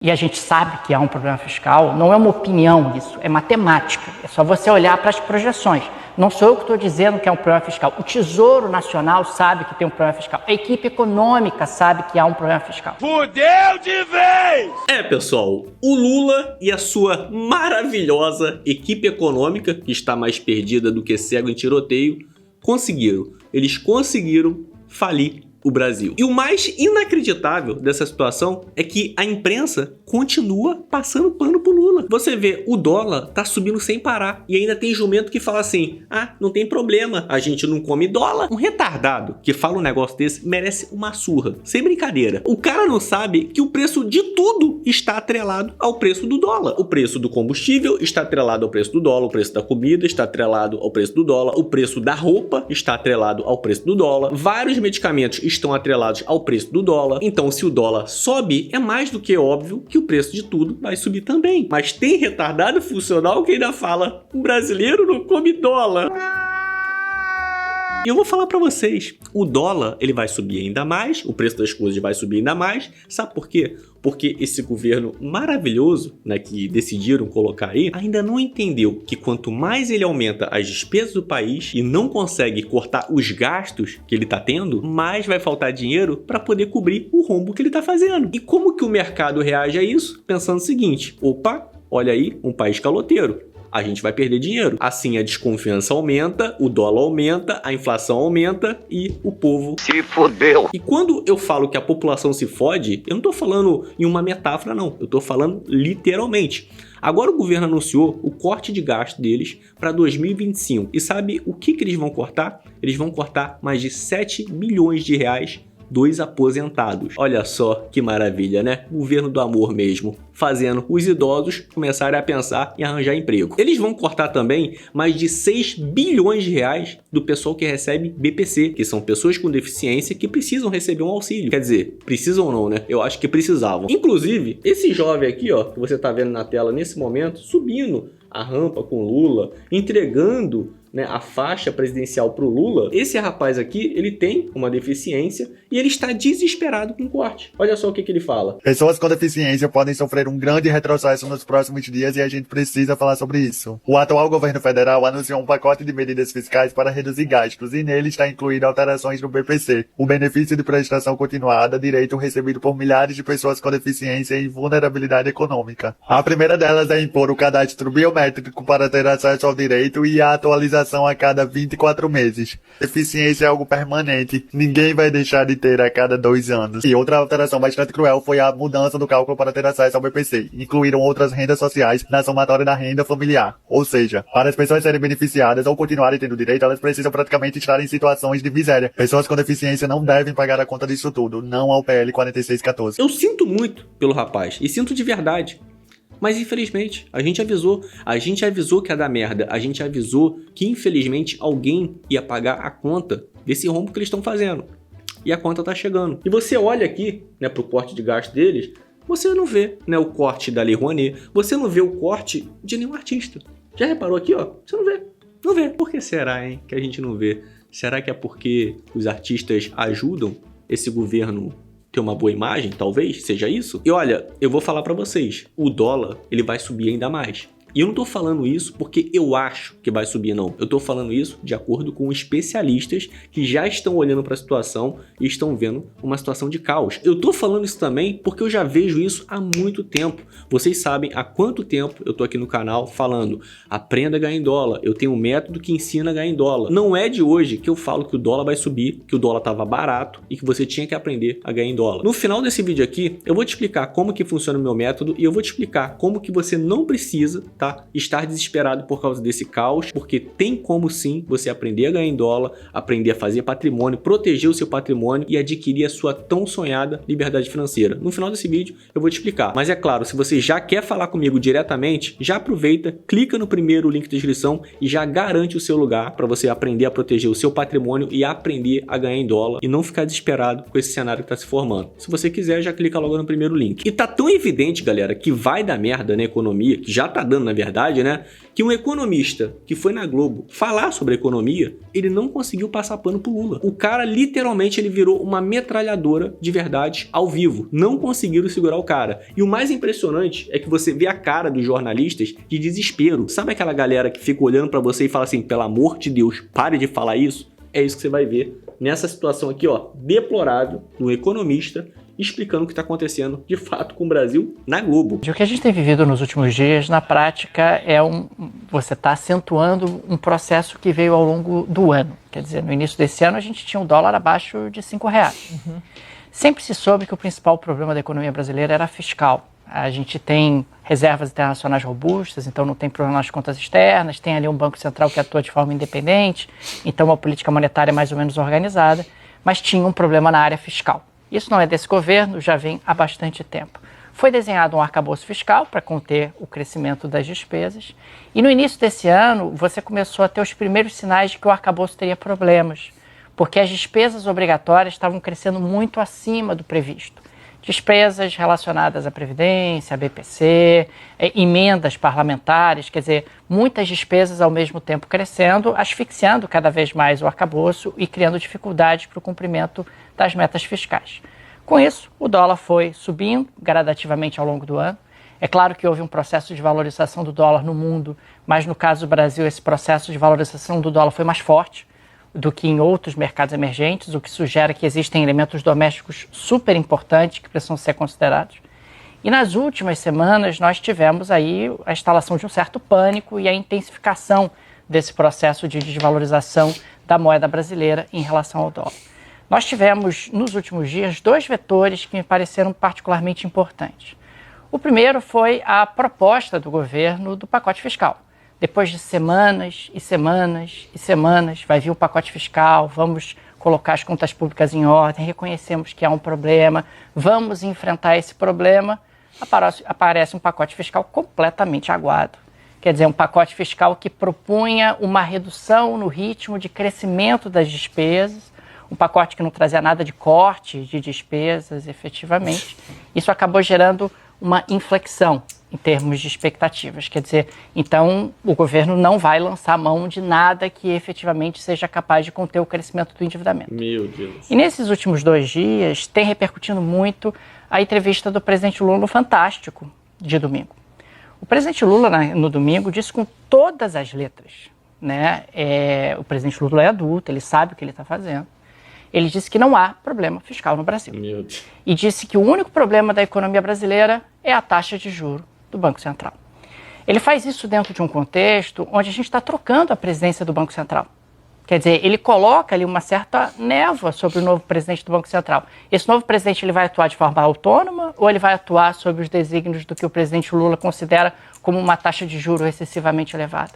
E a gente sabe que há um problema fiscal, não é uma opinião isso, é matemática. É só você olhar para as projeções. Não sou eu que estou dizendo que é um problema fiscal. O Tesouro Nacional sabe que tem um problema fiscal. A equipe econômica sabe que há um problema fiscal. Fudeu de vez! Pessoal, o Lula e a sua maravilhosa equipe econômica, que está mais perdida do que cego em tiroteio, conseguiram. Eles conseguiram falir o Brasil. E o mais inacreditável dessa situação é que a imprensa continua passando pano pro Lula. Você vê, o dólar tá subindo sem parar e ainda tem jumento que fala assim: ah, não tem problema, a gente não come dólar. Um retardado que fala um negócio desse merece uma surra, sem brincadeira. O cara não sabe que o preço de tudo está atrelado ao preço do dólar. O preço do combustível está atrelado ao preço do dólar, o preço da comida está atrelado ao preço do dólar, o preço da roupa está atrelado ao preço do dólar, vários medicamentos estão atrelados ao preço do dólar. Então, se o dólar sobe, é mais do que óbvio que o preço de tudo vai subir também. Mas tem retardado funcional que ainda fala: o brasileiro não come dólar. E eu vou falar pra vocês, o dólar ele vai subir ainda mais, o preço das coisas vai subir ainda mais. Sabe por quê? Porque esse governo maravilhoso, né, que decidiram colocar aí, ainda não entendeu que quanto mais ele aumenta as despesas do país e não consegue cortar os gastos que ele tá tendo, mais vai faltar dinheiro para poder cobrir o rombo que ele tá fazendo. E como que o mercado reage a isso? Pensando o seguinte: opa, olha aí, um país caloteiro, a gente vai perder dinheiro. Assim a desconfiança aumenta, o dólar aumenta, a inflação aumenta e o povo Se fudeu! E quando eu falo que a população se fode, eu não tô falando em uma metáfora não, eu tô falando literalmente. Agora o governo anunciou o corte de gasto deles para 2025. E sabe o que eles vão cortar? Eles vão cortar mais de 7 bilhões de reais dos aposentados. Olha só que maravilha, né? Governo do amor mesmo, fazendo os idosos começarem a pensar em arranjar emprego. Eles vão cortar também mais de 6 bilhões de reais do pessoal que recebe BPC, que são pessoas com deficiência que precisam receber um auxílio. Quer dizer, precisam ou não, né? Eu acho que precisavam. Inclusive, esse jovem aqui, ó, que você tá vendo na tela nesse momento, subindo a rampa com Lula, entregando, né, a faixa presidencial pro Lula, esse rapaz aqui, ele tem uma deficiência e ele está desesperado com o corte. Olha só o que ele fala. Pessoas com deficiência podem sofrer um grande retrocesso nos próximos dias e a gente precisa falar sobre isso. O atual governo federal anunciou um pacote de medidas fiscais para reduzir gastos e nele está incluído alterações no BPC, o benefício de prestação continuada, direito recebido por milhares de pessoas com deficiência e vulnerabilidade econômica. A primeira delas é impor o cadastro biométrico para ter acesso ao direito e a atualização a cada 24 meses. Deficiência é algo permanente, ninguém vai deixar de ter a cada 2 anos. E outra alteração bastante cruel foi a mudança do cálculo para ter acesso ao BPC. Incluíram outras rendas sociais na somatória da renda familiar. Ou seja, para as pessoas serem beneficiadas ou continuarem tendo direito, elas precisam praticamente estar em situações de miséria. Pessoas com deficiência não devem pagar a conta disso tudo, não ao PL 4614. Eu sinto muito pelo rapaz, e sinto de verdade. Mas infelizmente, a gente avisou que ia dar merda, a gente avisou que infelizmente alguém ia pagar a conta desse rombo que eles estão fazendo. E a conta tá chegando. E você olha aqui, né, pro corte de gasto deles, você não vê, né, o corte da Lei Rouanet, você não vê o corte de nenhum artista. Já reparou aqui, ó? Você não vê. Não vê. Por que será, hein, que a gente não vê? Será que é porque os artistas ajudam esse governo ter uma boa imagem? Talvez seja isso. E olha, eu vou falar pra vocês, o dólar ele vai subir ainda mais. E eu não tô falando isso porque eu acho que vai subir, não. Eu tô falando isso de acordo com especialistas que já estão olhando para a situação e estão vendo uma situação de caos. Eu tô falando isso também porque eu já vejo isso há muito tempo. Vocês sabem há quanto tempo eu tô aqui no canal falando: aprenda a ganhar em dólar. Eu tenho um método que ensina a ganhar em dólar. Não é de hoje que eu falo que o dólar vai subir, que o dólar tava barato e que você tinha que aprender a ganhar em dólar. No final desse vídeo aqui, eu vou te explicar como que funciona o meu método e eu vou te explicar como que você não precisa, tá, estar desesperado por causa desse caos, porque tem como sim você aprender a ganhar em dólar, aprender a fazer patrimônio, proteger o seu patrimônio e adquirir a sua tão sonhada liberdade financeira. No final desse vídeo eu vou te explicar. Mas é claro, se você já quer falar comigo diretamente, já aproveita, clica no primeiro link da descrição e já garante o seu lugar para você aprender a proteger o seu patrimônio e aprender a ganhar em dólar e não ficar desesperado com esse cenário que está se formando. Se você quiser, já clica logo no primeiro link. E tá tão evidente, galera, que vai dar merda na economia, que já tá dando na verdade, né, que um economista que foi na Globo falar sobre economia, ele não conseguiu passar pano pro Lula. O cara, literalmente, ele virou uma metralhadora de verdade ao vivo. Não conseguiram segurar o cara. E o mais impressionante é que você vê a cara dos jornalistas de desespero. Sabe aquela galera que fica olhando pra você e fala assim, pelo amor de Deus, pare de falar isso? É isso que você vai ver nessa situação aqui, ó, deplorável, do economista explicando o que está acontecendo de fato com o Brasil na Globo. O que a gente tem vivido nos últimos dias, na prática, você está acentuando um processo que veio ao longo do ano. Quer dizer, no início desse ano a gente tinha um dólar abaixo de R$5. Sempre se soube que o principal problema da economia brasileira era fiscal. A gente tem reservas internacionais robustas, então não tem problema nas contas externas, tem ali um Banco Central que atua de forma independente, então uma política monetária mais ou menos organizada, mas tinha um problema na área fiscal. Isso não é desse governo, já vem há bastante tempo. Foi desenhado um arcabouço fiscal para conter o crescimento das despesas, e no início desse ano você começou a ter os primeiros sinais de que o arcabouço teria problemas, porque as despesas obrigatórias estavam crescendo muito acima do previsto. Despesas relacionadas à Previdência, à BPC, emendas parlamentares, quer dizer, muitas despesas ao mesmo tempo crescendo, asfixiando cada vez mais o arcabouço e criando dificuldades para o cumprimento das metas fiscais. Com isso, o dólar foi subindo gradativamente ao longo do ano. É claro que houve um processo de valorização do dólar no mundo, mas no caso do Brasil esse processo de valorização do dólar foi mais forte do que em outros mercados emergentes, o que sugere que existem elementos domésticos super importantes que precisam ser considerados. E nas últimas semanas nós tivemos aí a instalação de um certo pânico e a intensificação desse processo de desvalorização da moeda brasileira em relação ao dólar. Nós tivemos nos últimos dias dois vetores que me pareceram particularmente importantes. O primeiro foi a proposta do governo do pacote fiscal. Depois de semanas e semanas e semanas, vai vir o pacote fiscal, vamos colocar as contas públicas em ordem, reconhecemos que há um problema, vamos enfrentar esse problema, aparece um pacote fiscal completamente aguado. Quer dizer, um pacote fiscal que propunha uma redução no ritmo de crescimento das despesas, um pacote que não trazia nada de corte de despesas, efetivamente. Isso acabou gerando uma inflexão em termos de expectativas. Quer dizer, então o governo não vai lançar mão de nada que efetivamente seja capaz de conter o crescimento do endividamento. Meu Deus. E nesses últimos 2 dias tem repercutindo muito a entrevista do presidente Lula no Fantástico de domingo. O presidente Lula no domingo disse com todas as letras, né? O presidente Lula é adulto, ele sabe o que ele está fazendo. Ele disse que não há problema fiscal no Brasil. Meu Deus. E disse que o único problema da economia brasileira é a taxa de juros do Banco Central. Ele faz isso dentro de um contexto onde a gente está trocando a presidência do Banco Central. Quer dizer, ele coloca ali uma certa névoa sobre o novo presidente do Banco Central. Esse novo presidente ele vai atuar de forma autônoma ou ele vai atuar sob os desígnios do que o presidente Lula considera como uma taxa de juros excessivamente elevada?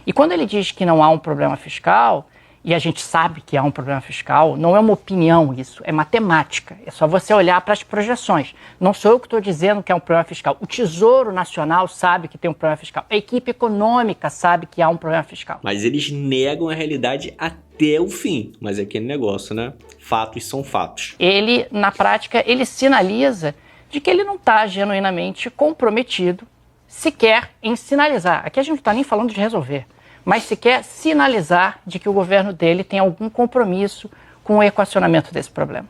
E quando ele diz que não há um problema fiscal, e a gente sabe que há um problema fiscal, não é uma opinião isso, é matemática. É só você olhar para as projeções. Não sou eu que estou dizendo que há um problema fiscal. O Tesouro Nacional sabe que tem um problema fiscal. A equipe econômica sabe que há um problema fiscal. Mas eles negam a realidade até o fim. Mas é aquele negócio, né? Fatos são fatos. Ele, na prática, ele sinaliza de que ele não está genuinamente comprometido sequer em sinalizar. Aqui a gente não está nem falando de resolver, mas sequer sinalizar de que o governo dele tem algum compromisso com o equacionamento desse problema.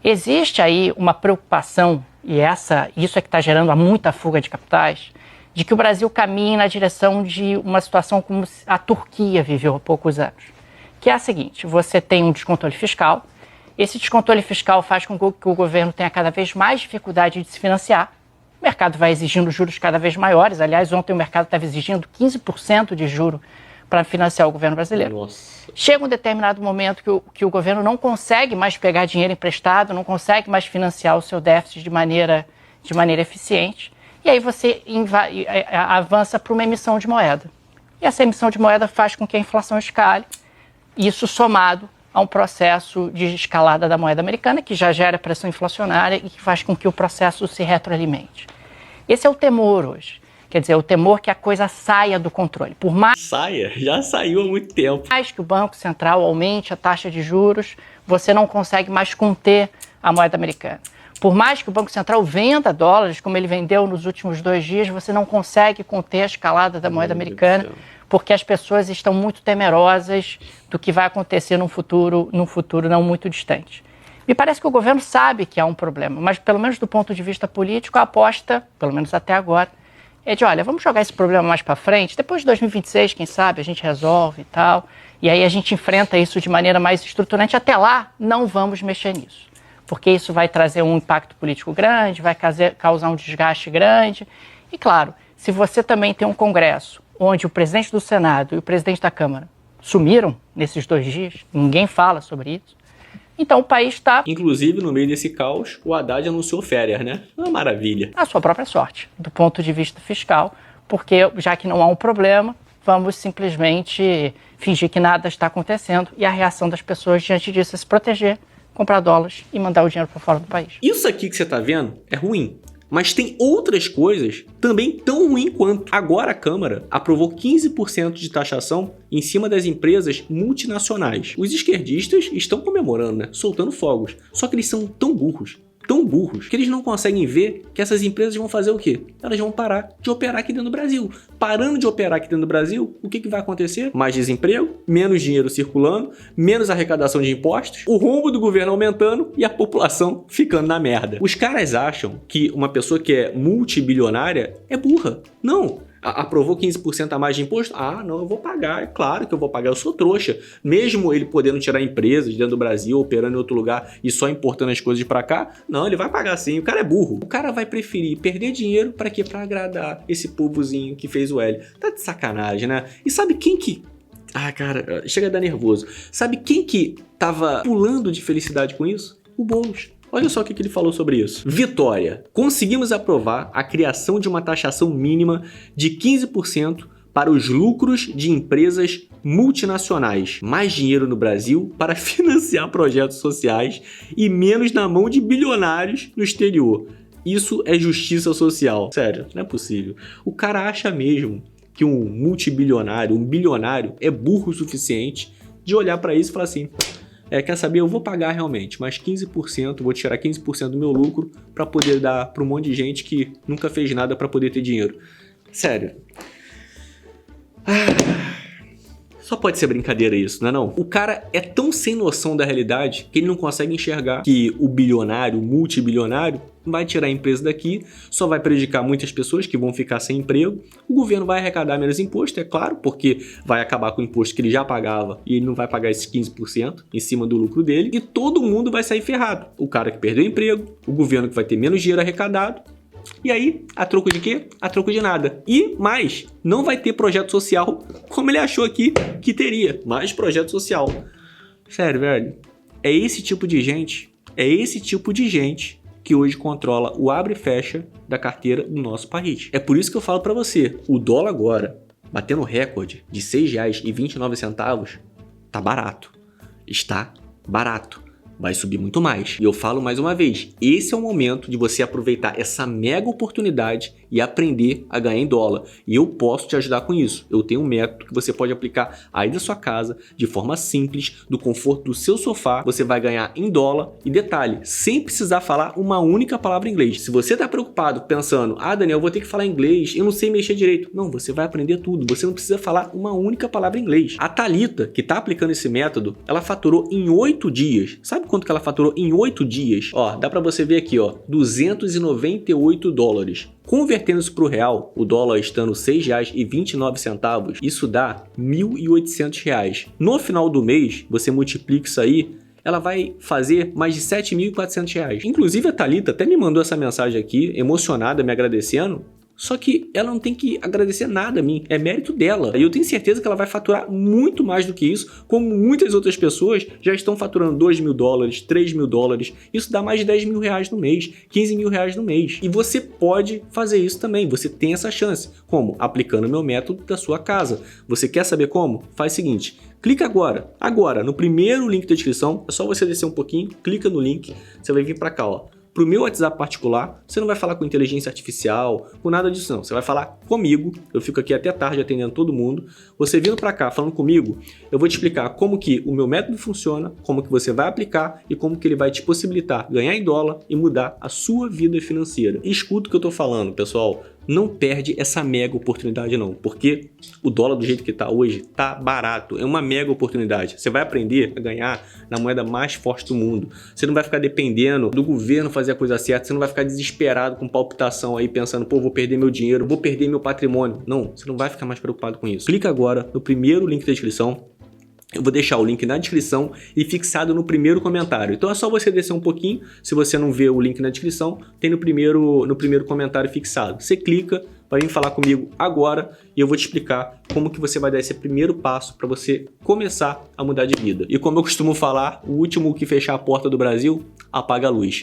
Existe aí uma preocupação, e isso é que está gerando muita fuga de capitais, de que o Brasil caminhe na direção de uma situação como a Turquia viveu há poucos anos, que é a seguinte: você tem um descontrole fiscal, esse descontrole fiscal faz com que o governo tenha cada vez mais dificuldade de se financiar, o mercado vai exigindo juros cada vez maiores. Aliás, ontem o mercado estava exigindo 15% de juro para financiar o governo brasileiro. Nossa. Chega um determinado momento que o governo não consegue mais pegar dinheiro emprestado, não consegue mais financiar o seu déficit de maneira eficiente, e aí você avança para uma emissão de moeda. E essa emissão de moeda faz com que a inflação escale, isso somado a um processo de escalada da moeda americana, que já gera pressão inflacionária e que faz com que o processo se retroalimente. Esse é o temor hoje. Quer dizer, o temor que a coisa saia do controle. Por mais Já saiu há muito tempo. que o Banco Central aumente a taxa de juros, você não consegue mais conter a moeda americana. Por mais que o Banco Central venda dólares, como ele vendeu nos últimos 2 dias, você não consegue conter a escalada da moeda americana, porque as pessoas estão muito temerosas do que vai acontecer num futuro não muito distante. Me parece que o governo sabe que há um problema, mas pelo menos do ponto de vista político, a aposta, pelo menos até agora, é de, olha, vamos jogar esse problema mais para frente, depois de 2026, quem sabe, a gente resolve e tal, e aí a gente enfrenta isso de maneira mais estruturante. Até lá, não vamos mexer nisso, porque isso vai trazer um impacto político grande, vai causar um desgaste grande. E claro, se você também tem um Congresso onde o presidente do Senado e o presidente da Câmara sumiram nesses 2 dias, ninguém fala sobre isso, então o país está... Inclusive, no meio desse caos, o Haddad anunciou férias, né? Uma maravilha. A sua própria sorte, do ponto de vista fiscal, porque já que não há um problema, vamos simplesmente fingir que nada está acontecendo e a reação das pessoas diante disso é se proteger, comprar dólares e mandar o dinheiro para fora do país. Isso aqui que você está vendo é ruim. Mas tem outras coisas também tão ruim quanto. Agora a Câmara aprovou 15% de taxação em cima das empresas multinacionais. Os esquerdistas estão comemorando, né? Soltando fogos. Só que eles são tão burros, que eles não conseguem ver que essas empresas vão fazer o quê? Elas vão parar de operar aqui dentro do Brasil. Parando de operar aqui dentro do Brasil, o que vai acontecer? Mais desemprego, menos dinheiro circulando, menos arrecadação de impostos, o rombo do governo aumentando e a população ficando na merda. Os caras acham que uma pessoa que é multibilionária é burra. Não. Aprovou 15% a mais de imposto? Ah, não, eu vou pagar. É claro que eu vou pagar, eu sou trouxa. Mesmo ele podendo tirar empresas dentro do Brasil, operando em outro lugar e só importando as coisas de pra cá, não, ele vai pagar sim. O cara é burro. O cara vai preferir perder dinheiro pra quê? Pra agradar esse povozinho que fez o L. Tá de sacanagem, né? E sabe quem que... Ah, cara, chega a dar nervoso. Sabe quem que tava pulando de felicidade com isso? O Boulos. Olha só o que ele falou sobre isso. Vitória. Conseguimos aprovar a criação de uma taxação mínima de 15% para os lucros de empresas multinacionais. Mais dinheiro no Brasil para financiar projetos sociais e menos na mão de bilionários no exterior. Isso é justiça social. Sério, não é possível. O cara acha mesmo que um multibilionário, um bilionário é burro o suficiente de olhar para isso e falar assim... quer saber, eu vou pagar realmente, mas 15%, vou tirar 15% do meu lucro para poder dar para um monte de gente que nunca fez nada para poder ter dinheiro. Sério. Só pode ser brincadeira isso, não é não? O cara é tão sem noção da realidade que ele não consegue enxergar que o bilionário, o multibilionário, vai tirar a empresa daqui, só vai prejudicar muitas pessoas que vão ficar sem emprego, o governo vai arrecadar menos imposto, é claro, porque vai acabar com o imposto que ele já pagava e ele não vai pagar esses 15% em cima do lucro dele, e todo mundo vai sair ferrado. O cara que perdeu o emprego, o governo que vai ter menos dinheiro arrecadado, e aí, a troco de quê? A troco de nada. E mais, não vai ter projeto social como ele achou aqui que teria. Mais projeto social. Sério, velho. É esse tipo de gente que hoje controla o abre e fecha da carteira do nosso país. É por isso que eu falo pra você, o dólar agora, batendo recorde de R$ 6,29, tá barato. Está barato. Vai subir muito mais. E eu falo mais uma vez, esse é o momento de você aproveitar essa mega oportunidade e aprender a ganhar em dólar. E eu posso te ajudar com isso. Eu tenho um método que você pode aplicar aí da sua casa, de forma simples, do conforto do seu sofá. Você vai ganhar em dólar. E detalhe, sem precisar falar uma única palavra em inglês. Se você está preocupado pensando, Daniel, eu vou ter que falar inglês, eu não sei mexer direito. Não, você vai aprender tudo. Você não precisa falar uma única palavra em inglês. A Thalita, que está aplicando esse método, ela faturou em 8 dias. Sabe quanto que ela faturou em 8 dias? Ó, dá pra você ver aqui, ó, $298. Convertendo isso pro real, o dólar estando R$ 6,29, isso dá R$ 1.800. No final do mês, você multiplica isso aí, ela vai fazer mais de R$ 7.400. Inclusive a Thalita até me mandou essa mensagem aqui, emocionada, me agradecendo. Só que ela não tem que agradecer nada a mim, é mérito dela. E eu tenho certeza que ela vai faturar muito mais do que isso, como muitas outras pessoas já estão faturando $2.000, $3.000. Isso dá mais de R$ 10.000 no mês, R$ 15.000 no mês. E você pode fazer isso também, você tem essa chance. Como? Aplicando o meu método da sua casa. Você quer saber como? Faz o seguinte, clica agora, no primeiro link da descrição, é só você descer um pouquinho, clica no link, você vai vir para cá, ó. pro meu WhatsApp particular, você não vai falar com inteligência artificial, com nada disso não. Você vai falar comigo, eu fico aqui até tarde atendendo todo mundo. Você vindo para cá falando comigo, eu vou te explicar como que o meu método funciona, como que você vai aplicar e como que ele vai te possibilitar ganhar em dólar e mudar a sua vida financeira. E escuta o que eu tô falando, pessoal. Não perde essa mega oportunidade não, porque o dólar do jeito que está hoje tá barato, é uma mega oportunidade. Você vai aprender a ganhar na moeda mais forte do mundo. Você não vai ficar dependendo do governo fazer a coisa certa, você não vai ficar desesperado com palpitação aí pensando, pô, vou perder meu dinheiro, vou perder meu patrimônio. Não, você não vai ficar mais preocupado com isso. Clica agora no primeiro link da descrição. Eu vou deixar o link na descrição e fixado no primeiro comentário. Então é só você descer um pouquinho, se você não vê o link na descrição, tem no primeiro comentário fixado. Você clica, vai vir falar comigo agora e eu vou te explicar como que você vai dar esse primeiro passo para você começar a mudar de vida. E como eu costumo falar, o último que fechar a porta do Brasil, apaga a luz.